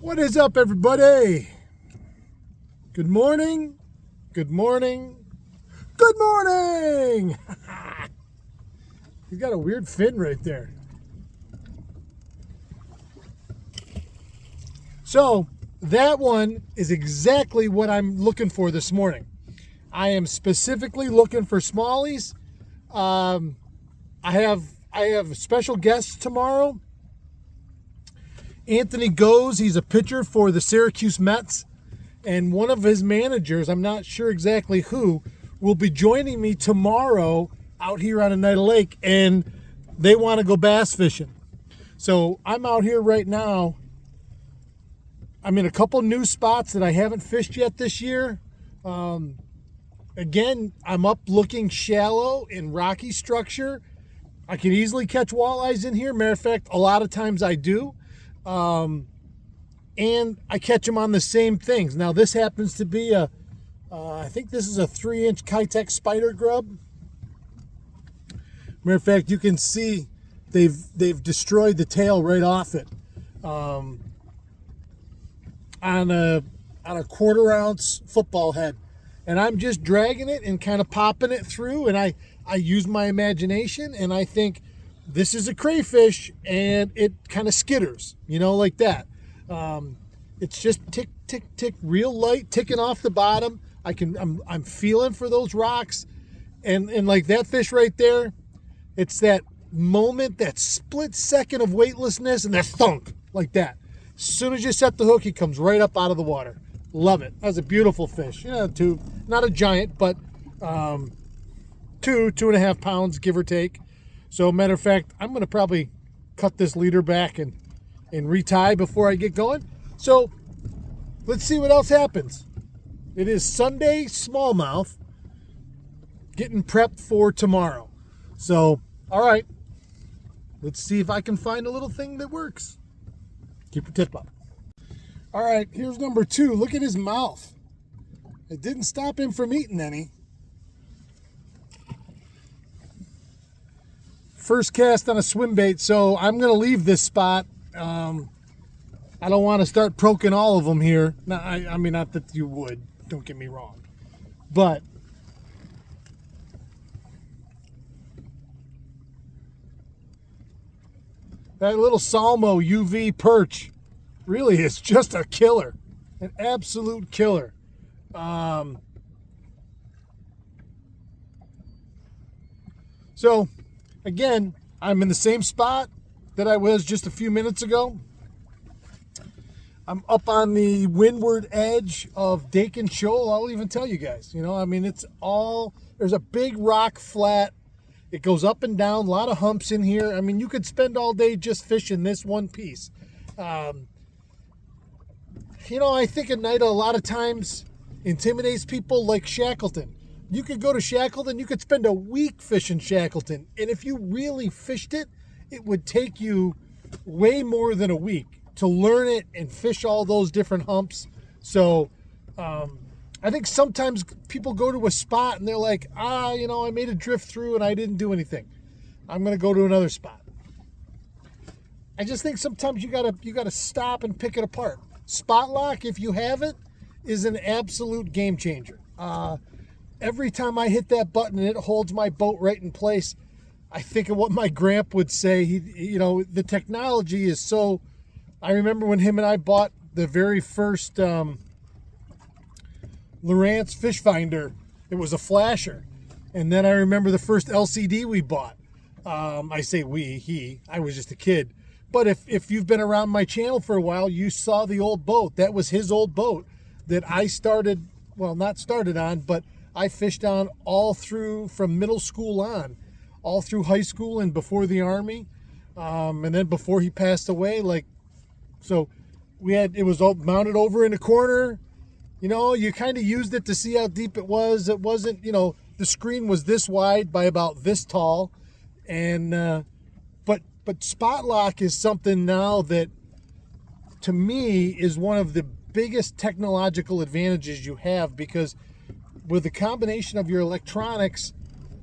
What is up, everybody? Good morning. Good morning. Good morning. He's got a weird fin right there. So that one is exactly what I'm looking for this morning. I am specifically looking for smallies. I have special guests tomorrow. Anthony Goes, he's a pitcher for the Syracuse Mets, and one of his managers, I'm not sure exactly who, will be joining me tomorrow out here on Oneida Lake, and they want to go bass fishing. So I'm out here right now. I'm in a couple new spots that I haven't fished yet this year. Again, I'm up looking shallow in rocky structure. I can easily catch walleyes in here. Matter of fact, a lot of times I do. And I catch them on the same things. Now this happens to be I think this is a 3-inch Kitech spider grub. Matter of fact, you can see they've destroyed the tail right off it. On a 1/4 ounce football head. And I'm just dragging it and kind of popping it through, and I use my imagination, and I think this is a crayfish, and it kind of skitters, like that. It's just tick, tick, tick, real light, ticking off the bottom. I'm feeling for those rocks, and like that fish right there, it's that moment, that split second of weightlessness, and that thunk, like that. As soon as you set the hook, he comes right up out of the water. Love it. That's a beautiful fish. Not a giant, but 2.5 pounds, give or take. So, matter of fact, I'm going to probably cut this leader back and retie before I get going. So, let's see what else happens. It is Sunday smallmouth, getting prepped for tomorrow. So, all right, let's see if I can find a little thing that works. Keep your tip up. All right, here's number 2. Look at his mouth. It didn't stop him from eating any. First cast on a swim bait, so I'm going to leave this spot. I don't want to start proking all of them here. Now, I mean, not that you would. Don't get me wrong. But that little Salmo UV perch really is just a killer. An absolute killer. So, again, I'm in the same spot that I was just a few minutes ago. I'm up on the windward edge of Dakin Shoal. I'll even tell you guys, there's a big rock flat. It goes up and down, a lot of humps in here. I mean, you could spend all day just fishing this one piece. I think Oneida a lot of times intimidates people like Shackleton. You could go to Shackleton, you could spend a week fishing Shackleton, and if you really fished it, it would take you way more than a week to learn it and fish all those different humps. So I think sometimes people go to a spot and they're like, I made a drift through and I didn't do anything. I'm going to go to another spot. I just think sometimes you gotta stop and pick it apart. Spot lock, if you have it, is an absolute game changer. Every time I hit that button and it holds my boat right in place, I think of what my grandpa would say. The technology is so. I remember when him and I bought the very first Lowrance fish finder. It was a flasher, and then I remember the first LCD we bought. I say we, I was just a kid. But if you've been around my channel for a while, you saw the old boat. That was his old boat that I not started on, but I fished on all through from middle school on, all through high school and before the Army. And then before he passed away, so it was all mounted over in a corner. You kind of used it to see how deep it was. It wasn't, the screen was this wide by about this tall. And, but spot lock is something now that, to me, is one of the biggest technological advantages you have, because with the combination of your electronics,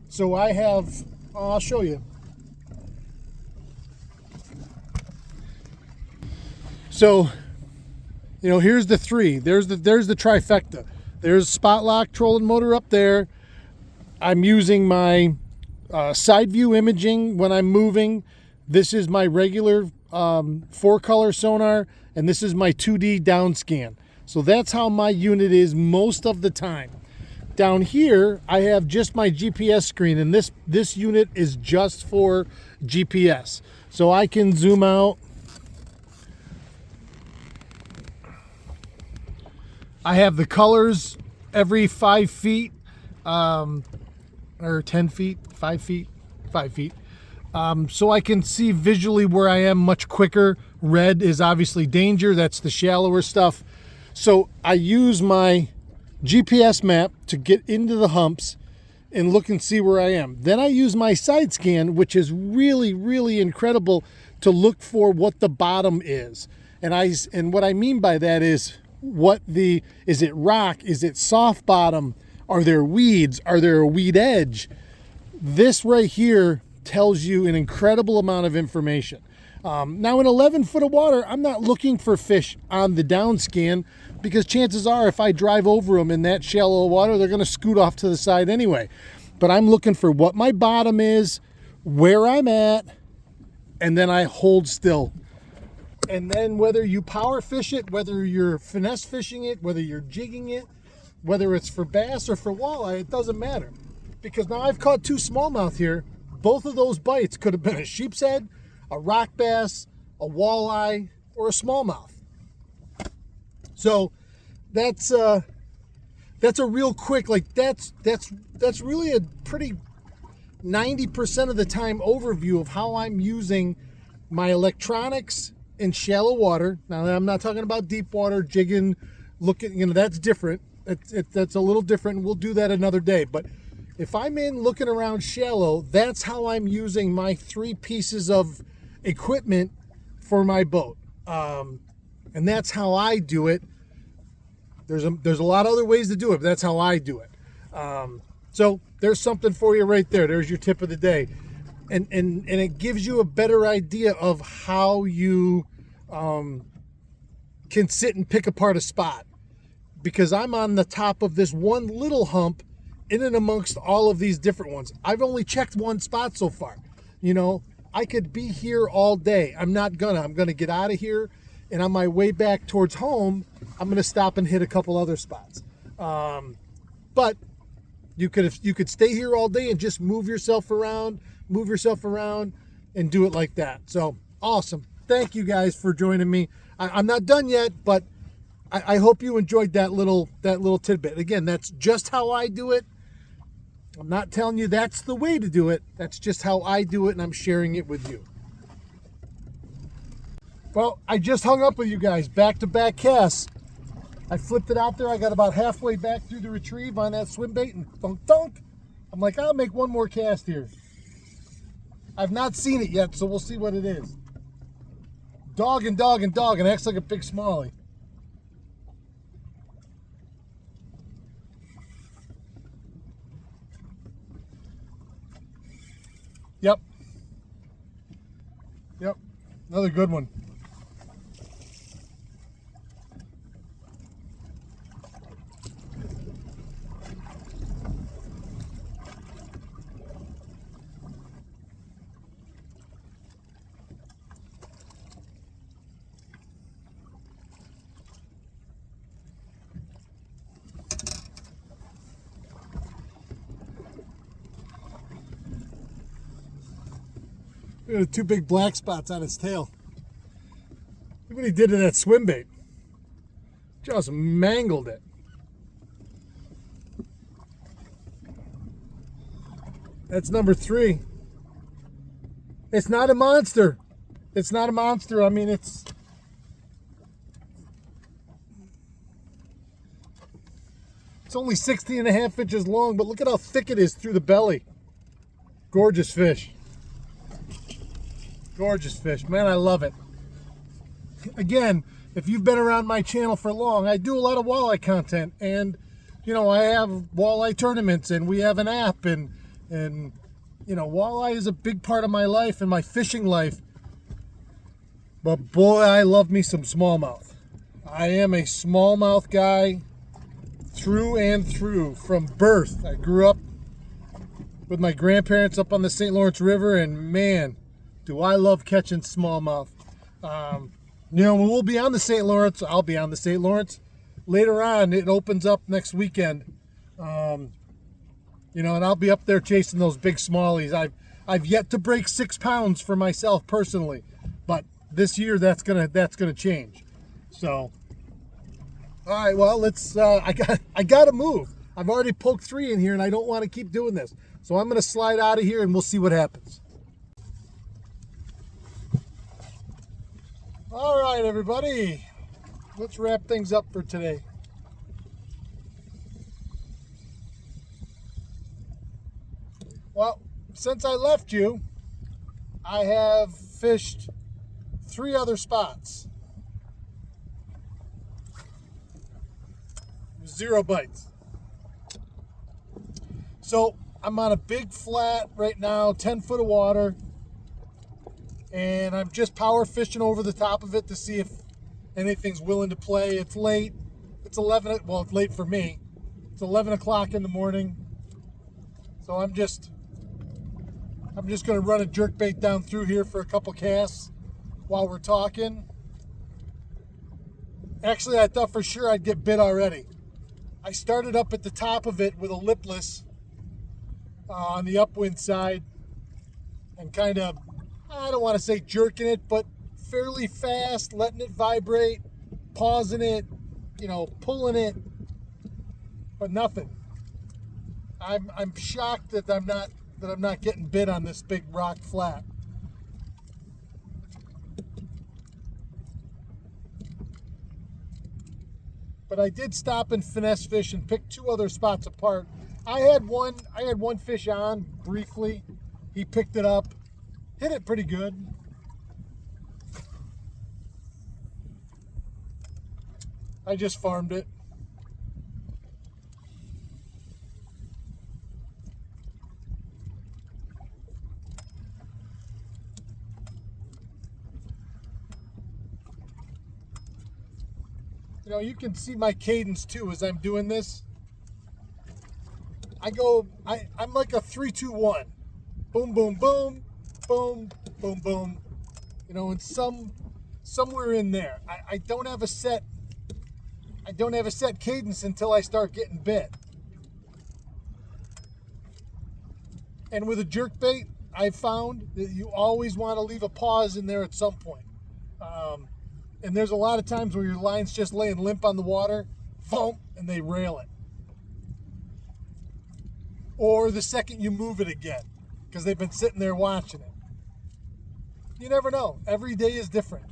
so I'll show you. So You know, here's the three. There's the trifecta. There's spot lock trolling motor up there. I'm using my side view imaging when I'm moving. This is my regular 4-color sonar, and this is my 2D down scan. So that's how my unit is most of the time. Down here, I have just my GPS screen, and this unit is just for GPS. So I can zoom out. I have the colors every 5 feet, or 10 feet, 5 feet, 5 feet. So I can see visually where I am much quicker. Red is obviously danger. That's the shallower stuff. So I use my GPS map to get into the humps and look and see where I am. Then I use my side scan, which is really, really incredible, to look for what the bottom is. And what I mean by that is is it rock? Is it soft bottom? Are there weeds? Are there a weed edge? This right here tells you an incredible amount of information. Now in 11 foot of water, I'm not looking for fish on the down scan, because chances are if I drive over them in that shallow water, they're going to scoot off to the side anyway. But I'm looking for what my bottom is, where I'm at, and then I hold still. And then whether you power fish it, whether you're finesse fishing it, whether you're jigging it, whether it's for bass or for walleye, it doesn't matter. Because now I've caught 2 smallmouth here. Both of those bites could have been a sheep's head, a rock bass, a walleye, or a smallmouth. So that's a real quick, like that's really a pretty 90% of the time overview of how I'm using my electronics in shallow water. Now I'm not talking about deep water jigging, looking, that's different. That's a little different, and we'll do that another day. But if I'm in looking around shallow, that's how I'm using my 3 pieces of equipment for my boat. And that's how I do it. There's a lot of other ways to do it, but that's how I do it. So there's something for you right there. There's your tip of the day. And it gives you a better idea of how you can sit and pick apart a spot. Because I'm on the top of this one little hump in and amongst all of these different ones. I've only checked one spot so far. You know, I could be here all day. I'm gonna get out of here, and on my way back towards home, I'm gonna stop and hit a couple other spots. But you could stay here all day and just move yourself around and do it like that. So awesome. Thank you guys for joining me. I'm not done yet, but I hope you enjoyed that little tidbit. Again, that's just how I do it. I'm not telling you that's the way to do it. That's just how I do it, and I'm sharing it with you. Well, I just hung up with you guys, back-to-back casts. I flipped it out there. I got about halfway back through the retrieve on that swim bait, and thunk. I'm like, I'll make one more cast here. I've not seen it yet, so we'll see what it is. Dog and acts like a big smallie. Yep, another good one. Look at the 2 big black spots on its tail. Look what he did to that swim bait. Just mangled it. That's number 3. It's not a monster. It's not a monster. I mean, it's only 16.5 inches long, but look at how thick it is through the belly. Gorgeous fish. Gorgeous fish. Man, I love it. Again, if you've been around my channel for long, I do a lot of walleye content, and you know, I have walleye tournaments, and we have an app, and you know, walleye is a big part of my life and my fishing life. But boy, I love me some smallmouth. I am a smallmouth guy through and through from birth. I grew up with my grandparents up on the St. Lawrence River, and man, do I love catching smallmouth. When we'll be on the St. Lawrence, I'll be on the St. Lawrence. Later on, it opens up next weekend. And I'll be up there chasing those big smallies. I've yet to break 6 pounds for myself personally, but this year that's gonna change. So, all right, well, let's. I gotta move. I've already poked 3 in here, and I don't want to keep doing this. So I'm gonna slide out of here, and we'll see what happens. All right, everybody, let's wrap things up for today. Well, since I left you, I have fished 3 other spots. 0 bites. So I'm on a big flat right now, 10 foot of water, and I'm just power fishing over the top of it to see if anything's willing to play. It's late. It's 11. Well, it's late for me. It's 11 o'clock in the morning. So I'm just going to run a jerkbait down through here for a couple casts while we're talking. Actually, I thought for sure I'd get bit already. I started up at the top of it with a lipless on the upwind side and kind of, I don't want to say jerking it, but fairly fast, letting it vibrate, pausing it, pulling it, but nothing. I'm shocked that I'm not getting bit on this big rock flat. But I did stop and finesse fish and pick 2 other spots apart. I had one fish on briefly. He picked it up, hit it pretty good. I just farmed it. You can see my cadence too as I'm doing this. I'm like a 3-2-1. Boom, boom, boom, boom, boom, boom. And somewhere in there. I don't have a set cadence until I start getting bit. And with a jerkbait, I found that you always want to leave a pause in there at some point. And there's a lot of times where your line's just laying limp on the water, boom, and they rail it. Or the second you move it again, because they've been sitting there watching it. You never know. Every day is different.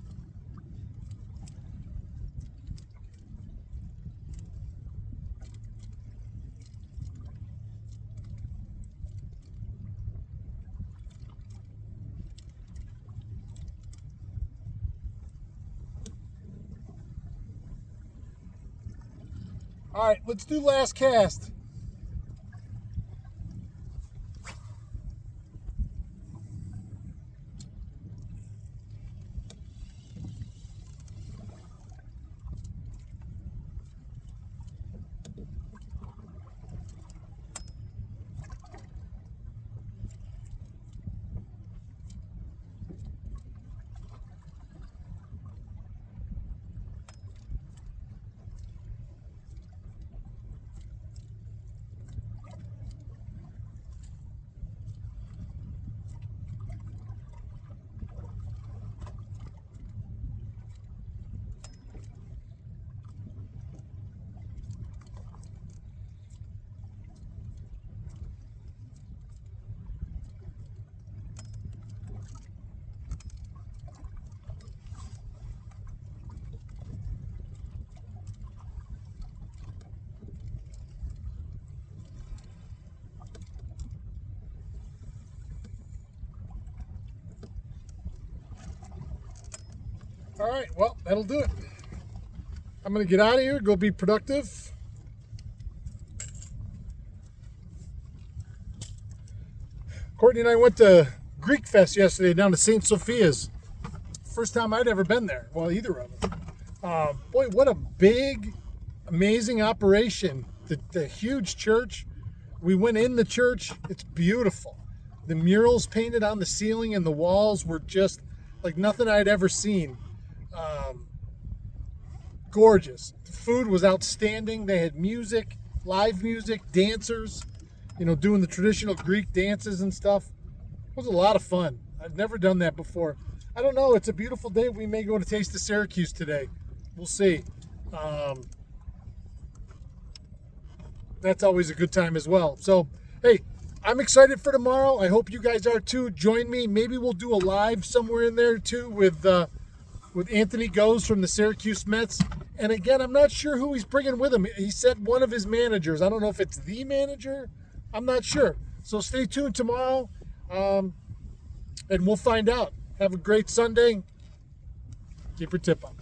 All right, let's do last cast. All right, well, that'll do it. I'm going to get out of here, go be productive. Courtney and I went to Greek Fest yesterday down to St. Sophia's. First time I'd ever been there. Well, either of them. Boy, what a big, amazing operation. The huge church. We went in the church. It's beautiful. The murals painted on the ceiling and the walls were just like nothing I'd ever seen. Gorgeous. The food was outstanding. They had music, live music, dancers, doing the traditional Greek dances and stuff. It was a lot of fun. I've never done that before. I don't know. It's a beautiful day. We may go to Taste of Syracuse today. We'll see. That's always a good time as well. So, hey, I'm excited for tomorrow. I hope you guys are too. Join me. Maybe we'll do a live somewhere in there too with Anthony Goes from the Syracuse Mets. And again, I'm not sure who he's bringing with him. He said one of his managers. I don't know if it's the manager. I'm not sure. So stay tuned tomorrow, and we'll find out. Have a great Sunday. Keep your tip up.